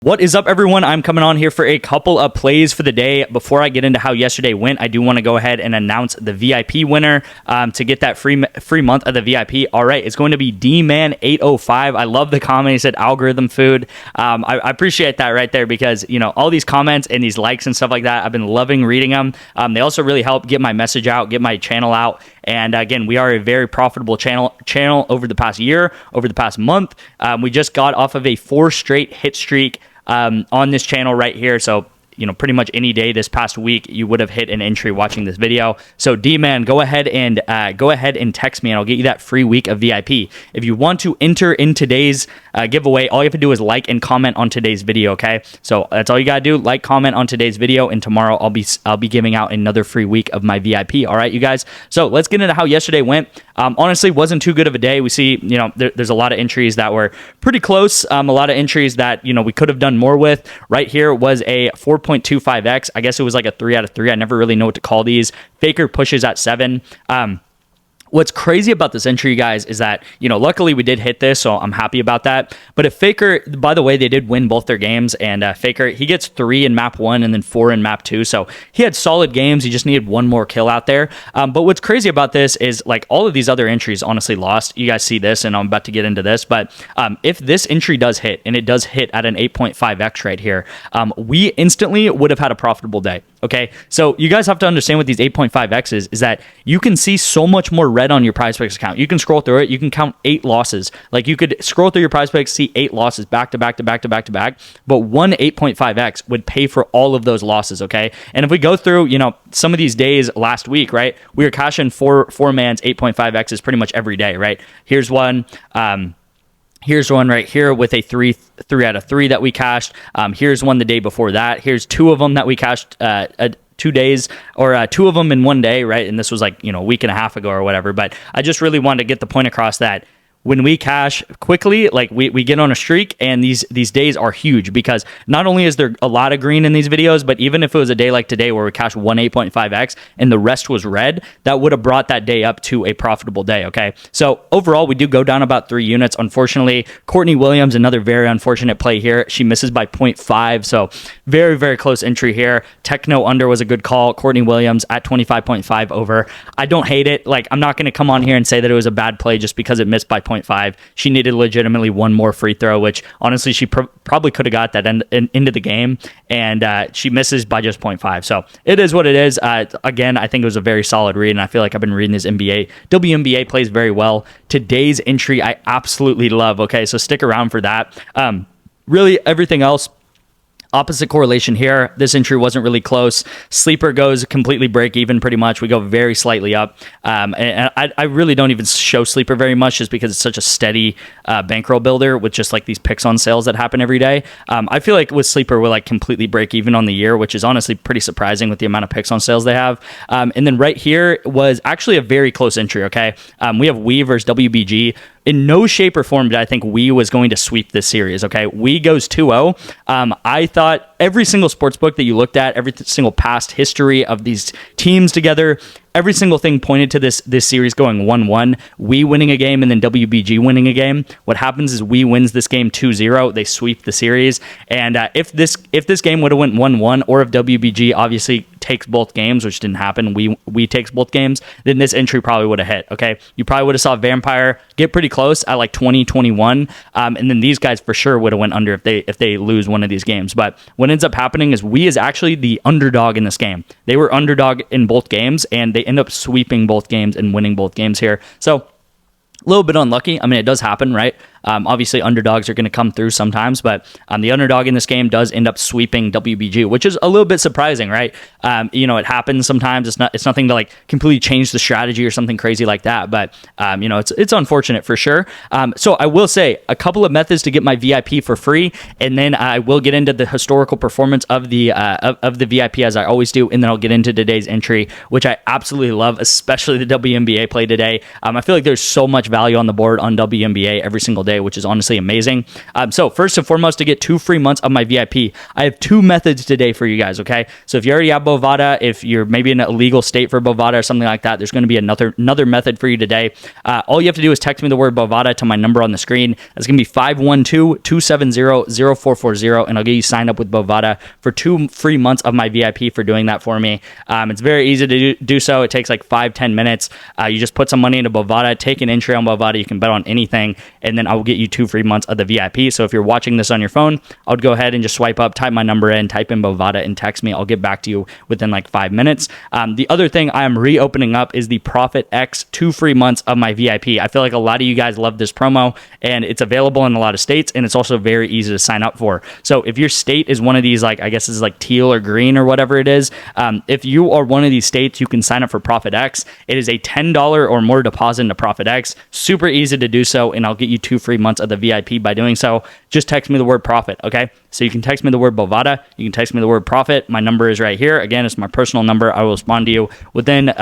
What is up, everyone? I'm coming on here for a couple of plays for the day. Before I get into how yesterday went, I do want to go ahead and announce the VIP winner to get that free month of the VIP. All right, it's going to be DMan805. I love the comment. He said algorithm food. I appreciate that right there because, you know, all these comments and these likes and stuff like that, I've been loving reading them. They also really help get my message out, get my channel out. And again, we are a very profitable channel over the past year, over the past month. We just got off of a 4 straight hit streak on this channel right here. So, you know, pretty much any day this past week, you would have hit an entry watching this video. So D-Man, go ahead and text me and I'll get you that free week of VIP. If you want to enter in today's giveaway, all you have to do is like and comment on today's video, okay? So that's all you gotta do, like, comment on today's video, and tomorrow I'll be giving out another free week of my VIP, all right, you guys? So let's get into how yesterday went. Honestly, wasn't too good of a day. We see, you know, there's a lot of entries that were pretty close, a lot of entries that, you know, we could have done more with. Right here was a 4.25x. I guess it was like a 3 out of 3. I never really know what to call these. Faker pushes at 7. What's crazy about this entry, guys, is that, you know, luckily we did hit this, so I'm happy about that. But if Faker, by the way, they did win both their games, and Faker, he gets 3 in map 1 and then 4 in map 2, so he had solid games. He just needed one more kill out there. But what's crazy about this is, like, all of these other entries honestly lost. You guys see this, and I'm about to get into this, but if this entry does hit, and it does hit at an 8.5x right here, we instantly would have had a profitable day, okay? So you guys have to understand with these 8.5x's is that you can see so much more red on your Prizepicks account. You can scroll through it. You can count 8 losses. Like, you could scroll through your Prizepicks, see 8 losses back to back to back to back to back. But one 8.5x would pay for all of those losses. Okay. And if we go through, you know, some of these days last week, right, we were cashing four man's 8.5x's pretty much every day, right? Here's one. Here's one right here with a 3 out of 3 that we cashed. Here's one the day before that. Here's 2 of them that we cashed 2 days, or 2 of them in 1 day, right? And this was like, you know, a week and a half ago or whatever. But I just really wanted to get the point across that when we cash quickly, like we get on a streak, and these days are huge because not only is there a lot of green in these videos, but even if it was a day like today where we cashed 8.5x and the rest was red, that would have brought that day up to a profitable day, okay? So overall, we do go down about 3 units. Unfortunately, Courtney Williams, another very unfortunate play here. She misses by 0.5, so very, very close entry here. Techno under was a good call. Courtney Williams at 25.5 over. I don't hate it. Like, I'm not going to come on here and say that it was a bad play just because it missed by 0.5. She needed legitimately one more free throw, which honestly she probably could have got that into the game, and she misses by just 0.5. So it is what it is. Again, I think it was a very solid read, and I feel like I've been reading this WNBA plays very well. Today's entry I absolutely love. Okay, so stick around for that. Really, everything else, opposite correlation here. This entry wasn't really close. Sleeper goes completely break even pretty much. We go very slightly up. And I really don't even show Sleeper very much just because it's such a steady bankroll builder with just like these picks on sales that happen every day. I feel like with Sleeper, we're like completely break even on the year, which is honestly pretty surprising with the amount of picks on sales they have. And then right here was actually a very close entry, okay? We have Wnba versus WBG. In no shape or form did I think Wnba was going to sweep this series, okay? Wnba goes 2-0. I thought every single sportsbook that you looked at, every single past history of these teams together, every single thing pointed to this series going 1-1, Wnba winning a game and then WBG winning a game. What happens is Wnba wins this game 2-0. They sweep the series. And if this game would have went 1-1, or if WBG obviously takes both games, which didn't happen, Wnba takes both games, then this entry probably would have hit, okay? You probably would have saw Vampire get pretty close at like 20-21, and then these guys for sure would have went under if they lose one of these games. But what ends up happening is Wnba is actually the underdog in this game. They were underdog in both games, and they end up sweeping both games and winning both games here. So a little bit unlucky. I mean, it does happen, right? Obviously, underdogs are going to come through sometimes, but the underdog in this game does end up sweeping WBG, which is a little bit surprising, right? You know, it happens sometimes. It's nothing to like completely change the strategy or something crazy like that, but you know, it's unfortunate for sure. So I will say a couple of methods to get my VIP for free, and then I will get into the historical performance of the VIP as I always do, and then I'll get into today's entry, which I absolutely love, especially the WNBA play today. I feel like there's so much value on the board on WNBA every single day. day, which is honestly amazing. So first and foremost, to get 2 free months of my VIP, I have 2 methods today for you guys, okay? So if you already have Bovada, if you're maybe in a legal state for Bovada or something like that, there's going to be another method for you today. All you have to do is text me the word Bovada to my number on the screen. That's going to be 512-270-0440, and I'll get you signed up with Bovada for 2 free months of my VIP for doing that for me. It's very easy to do so. It takes like 5-10 minutes. You just put some money into Bovada, take an entry on Bovada. You can bet on anything, and then I will get you 2 free months of the VIP. So if you're watching this on your phone, I would go ahead and just swipe up, type my number in, type in Bovada, and text me. I'll get back to you within like 5 minutes. The other thing I am reopening up is the Prizepicks 2 free months of my VIP. I feel like a lot of you guys love this promo, and it's available in a lot of states, and it's also very easy to sign up for. So if your state is one of these, like I guess it's like teal or green or whatever it is, if you are one of these states, you can sign up for Prizepicks. It is a $10 or more deposit into Prizepicks. Super easy to do so, and I'll get you 2 free months of the VIP by doing so. Just text me the word profit, okay? So you can text me the word Bovada, you can text me the word profit. My number is right here. Again, it's my personal number. I will respond to you within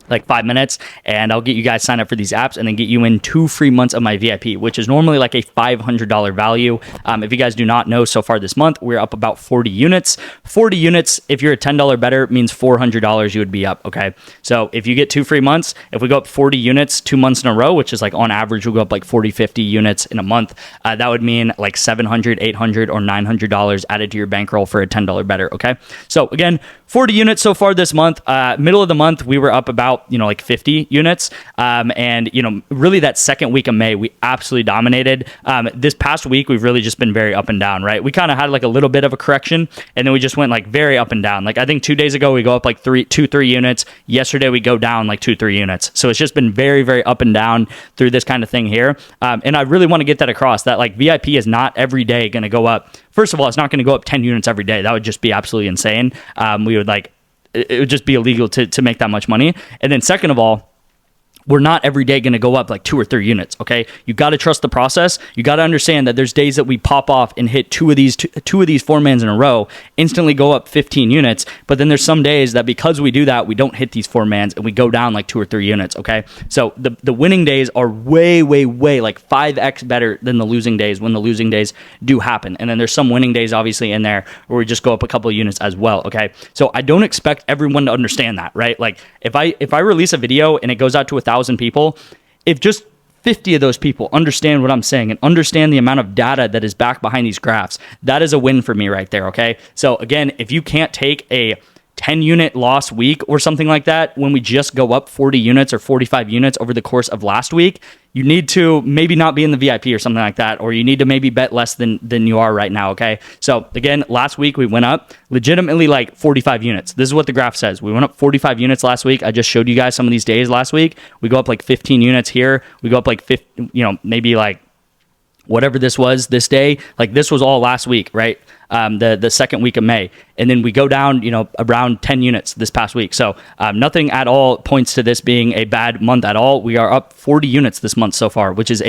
like 5 minutes, and I'll get you guys signed up for these apps and then get you in 2 free months of my VIP, which is normally like a $500 value. If you guys do not know, so far this month, we're up about 40 units. 40 units, if you're a $10 better, means $400 you would be up, okay? So if you get 2 free months, if we go up 40 units 2 months in a row, which is like on average, we'll go up like 40, 50 units in a month, that would mean like $700, $800, or $900 added to your bankroll for a $10 better, okay? So again, 40 units so far this month. Middle of the month, we were up about, like 50 units. And, really that second week of May, we absolutely dominated. This past week, we've really just been very up and down, right? We kind of had like a little bit of a correction, and then we just went like very up and down. Like I think 2 days ago, we go up like 3 units. Yesterday, we go down like 2-3 units. So it's just been very, very up and down through this kind of thing here. And I really want to get that across, that like VIP is not every day going to go up. First of all, it's not going to go up 10 units every day. That would just be absolutely insane. It would just be illegal to make that much money. And then second of all, we're not every day going to go up like 2 or 3 units, okay? You got to trust the process. You got to understand that there's days that we pop off and hit two of these 4-mans in a row, instantly go up 15 units, but then there's some days that because we do that, we don't hit these 4-mans and we go down like 2 or 3 units, okay? So the winning days are way, way, way like 5x better than the losing days when the losing days do happen. And then there's some winning days obviously in there where we just go up a couple of units as well, okay? So I don't expect everyone to understand that, right? Like if I release a video and it goes out to 1,000 people, if just 50 of those people understand what I'm saying and understand the amount of data that is back behind these graphs, that is a win for me right there, okay? So again, if you can't take a 10 unit loss week or something like that when we just go up 40 units or 45 units over the course of last week, you need to maybe not be in the VIP or something like that, or you need to maybe bet less than you are right now, okay? So again, last week we went up legitimately like 45 units. This is what the graph says. We went up 45 units last week. I just showed you guys some of these days last week. We go up like 15 units here. We go up like 50, maybe like whatever this was this day. Like this was all last week, right? The second week of May. And then we go down, around 10 units this past week. So nothing at all points to this being a bad month at all. We are up 40 units this month so far, which is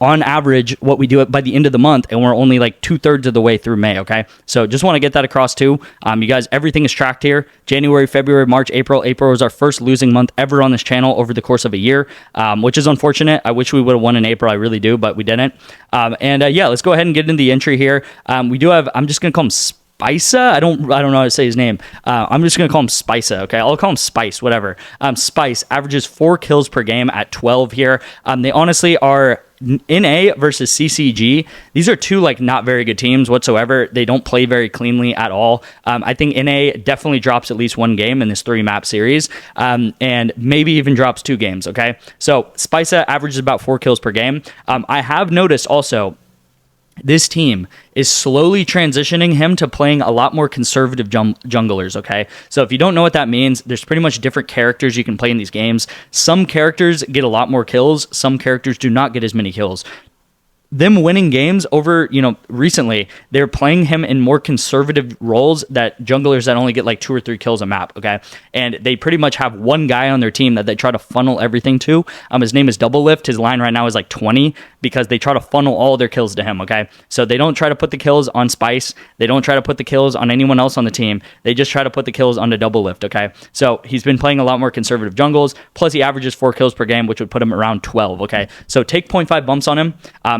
on average what we do by the end of the month, and we're only like 2/3 of the way through May, okay? So just want to get that across too. You guys, everything is tracked here. January, February, March, April. April was our first losing month ever on this channel over the course of a year, which is unfortunate. I wish we would have won in April. I really do, but we didn't. Yeah, let's go ahead and get into the entry here. We do have, I'm just going to call him Spisa. I don't know how to say his name. I'm just going to call him Spisa, okay? I'll call him Spice, whatever. Spice averages 4 kills per game at 12 here. They honestly are Wnba versus CCG. These are two like not very good teams whatsoever. They don't play very cleanly at all. I think Wnba definitely drops at least 1 game in this 3-map series, and maybe even drops 2 games, okay? So Spisa averages about 4 kills per game. I have noticed also this team is slowly transitioning him to playing a lot more conservative junglers, okay? So if you don't know what that means, there's pretty much different characters you can play in these games. Some characters get a lot more kills. Some characters do not get as many kills. them winning games over, recently, they're playing him in more conservative roles that junglers that only get like 2 or 3 kills a map, okay? And they pretty much have one guy on their team that they try to funnel everything to. His name is Double Lift. His line right now is like 20 because they try to funnel all their kills to him, okay? So they don't try to put the kills on Spice. They don't try to put the kills on anyone else on the team. They just try to put the kills onto Double Lift, okay? So he's been playing a lot more conservative jungles, plus he averages 4 kills per game, which would put him around 12, okay? So take 0.5 bumps on him.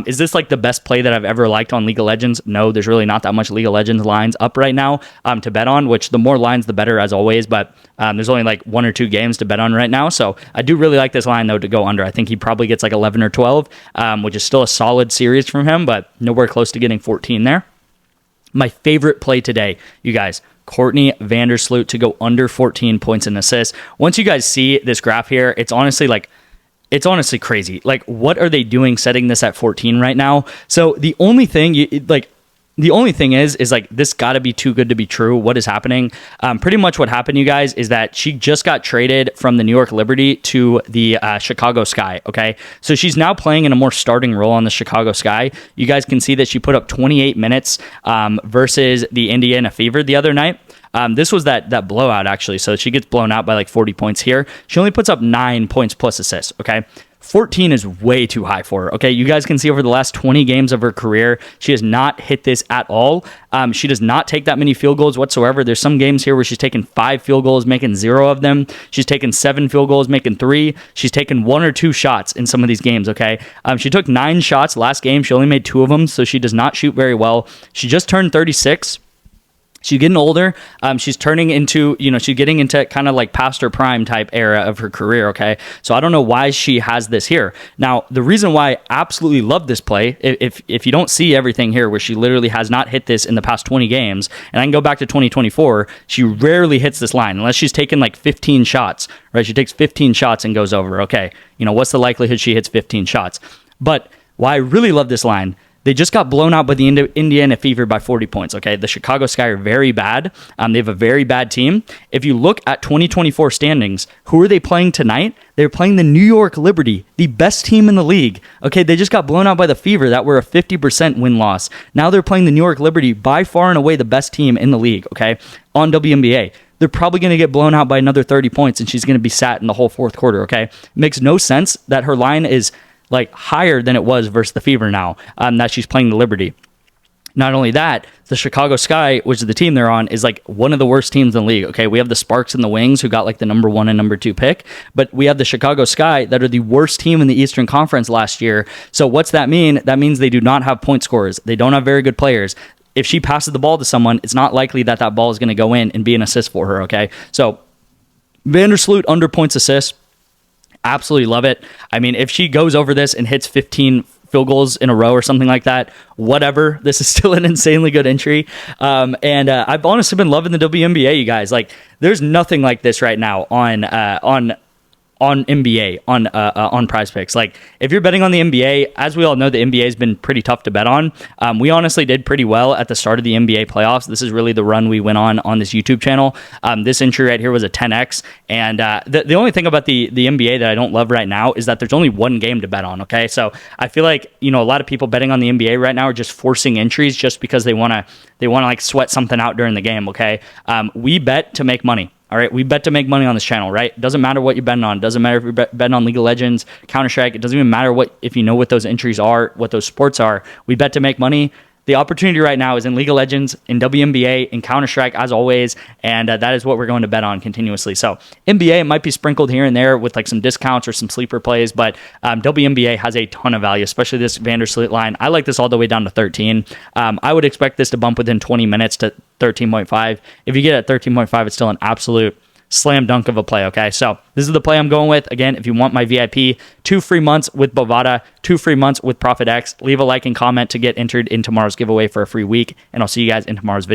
Is this like the best play that I've ever liked on League of Legends? No, there's really not that much League of Legends lines up right now to bet on, which the more lines, the better as always, but there's only like 1 or 2 games to bet on right now. So I do really like this line though to go under. I think he probably gets like 11 or 12, which is still a solid series from him, but nowhere close to getting 14 there. My favorite play today, you guys, Courtney Vandersloot to go under 14 points and assists. Once you guys see this graph here, it's honestly crazy. Like, what are they doing setting this at 14 right now? So the only thing is like, this got to be too good to be true. What is happening? Pretty much what happened, you guys, is that she just got traded from the New York Liberty to the Chicago Sky, okay? So she's now playing in a more starting role on the Chicago Sky. You guys can see that she put up 28 minutes versus the Indiana Fever the other night. This was that blowout, actually. So she gets blown out by like 40 points here. She only puts up 9 points plus assists, okay? 14 is way too high for her, okay? You guys can see over the last 20 games of her career, she has not hit this at all. She does not take that many field goals whatsoever. There's some games here where she's taken 5 field goals, making 0 of them. She's taken 7 field goals, making 3. She's taken 1 or 2 shots in some of these games, okay? She took 9 shots last game. She only made 2 of them, so she does not shoot very well. She just turned 36. She's getting older. She's turning into, she's getting into kind of like past her prime type era of her career, okay? So I don't know why she has this here. Now, the reason why I absolutely love this play, if you don't see everything here where she literally has not hit this in the past 20 games, and I can go back to 2024, she rarely hits this line unless she's taken like 15 shots, right? She takes 15 shots and goes over, okay? What's the likelihood she hits 15 shots? But why I really love this line, they just got blown out by the Indiana Fever by 40 points, okay? The Chicago Sky are very bad. They have a very bad team. If you look at 2024 standings, who are they playing tonight? They're playing the New York Liberty, the best team in the league. Okay, they just got blown out by the Fever that were a 50% win-loss. Now they're playing the New York Liberty, by far and away the best team in the league, okay, on Wnba. They're probably going to get blown out by another 30 points, and she's going to be sat in the whole fourth quarter, okay? It makes no sense that her line is like higher than it was versus the Fever now that she's playing the Liberty. Not only that, the Chicago Sky, which is the team they're on, is like one of the worst teams in the league. Okay, we have the Sparks and the Wings who got like the number 1 and number 2 pick, but we have the Chicago Sky that are the worst team in the Eastern Conference last year. So what's that mean? That means they do not have point scorers. They don't have very good players. If she passes the ball to someone, it's not likely that that ball is going to go in and be an assist for her, okay? So Vandersloot under points assists. Absolutely love it. I mean, if she goes over this and hits 15 field goals in a row or something like that, whatever, this is still an insanely good entry. And I've honestly been loving the WNBA, you guys. Like, there's nothing like this right now on NBA, on Prizepicks. Like, if you're betting on the NBA, as we all know, the NBA has been pretty tough to bet on. We honestly did pretty well at the start of the NBA playoffs. This is really the run we went on this YouTube channel. This entry right here was a 10x. And the only thing about the NBA that I don't love right now is that there's only 1 game to bet on, okay? So I feel like, a lot of people betting on the NBA right now are just forcing entries just because they want to like sweat something out during the game, okay? We bet to make money. All right, we bet to make money on this channel, right? It doesn't matter what you're betting on. It doesn't matter if you're betting on League of Legends, Counter-Strike. It doesn't even matter if you know what those entries are, what those sports are. We bet to make money. The opportunity right now is in League of Legends, in WNBA, in Counter-Strike, as always, and that is what we're going to bet on continuously. So NBA might be sprinkled here and there with like some discounts or some sleeper plays, but WNBA has a ton of value, especially this Vandersloot line. I like this all the way down to 13. I would expect this to bump within 20 minutes to 13.5. If you get at 13.5, it's still an absolute slam dunk of a play, okay? So this is the play I'm going with. Again, if you want my VIP, 2 free months with Bovada, 2 free months with ProfitX, leave a like and comment to get entered in tomorrow's giveaway for a free week, and I'll see you guys in tomorrow's video.